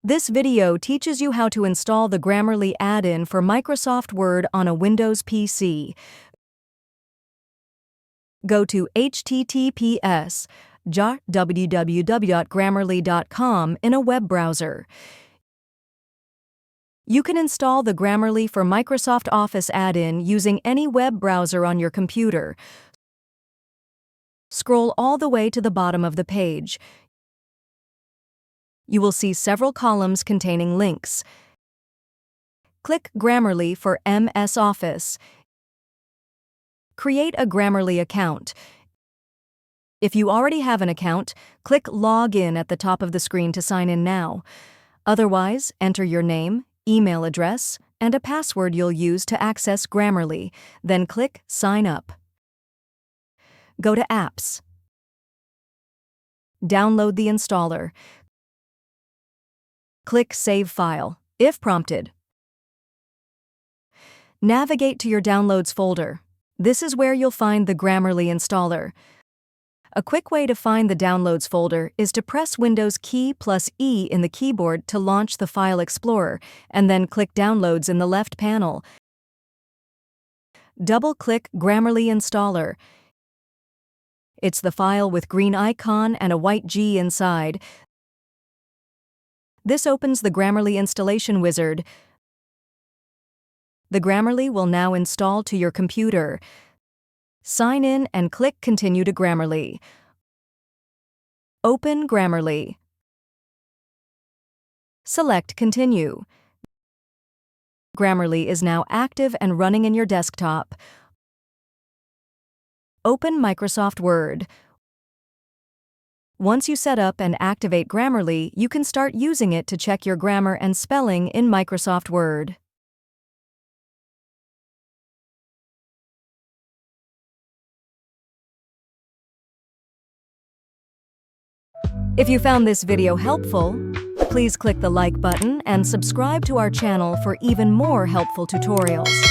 This video teaches you how to install the Grammarly add-in for Microsoft Word on a Windows PC. Go to https://www.grammarly.com in a web browser. You can install the Grammarly for Microsoft Office add-in using any web browser on your computer. Scroll all the way to the bottom of the page. You will see several columns containing links. Click Grammarly for MS Office. Create a Grammarly account. If you already have an account, click Log In at the top of the screen to sign in now. Otherwise, enter your name, email address, and a password you'll use to access Grammarly, then click Sign Up. Go to Apps. Download the installer. Click Save File, if prompted. Navigate to your Downloads folder. This is where you'll find the Grammarly installer. A quick way to find the Downloads folder is to press Windows key plus E in the keyboard to launch the File Explorer, and then click Downloads in the left panel. Double-click Grammarly Installer. It's the file with green icon and a white G inside. This opens the Grammarly installation wizard. The Grammarly will now install to your computer. Sign in and click Continue to Grammarly. Open Grammarly. Select Continue. Grammarly is now active and running in your desktop. Open Microsoft Word. Once you set up and activate Grammarly, you can start using it to check your grammar and spelling in Microsoft Word. If you found this video helpful, please click the like button and subscribe to our channel for even more helpful tutorials.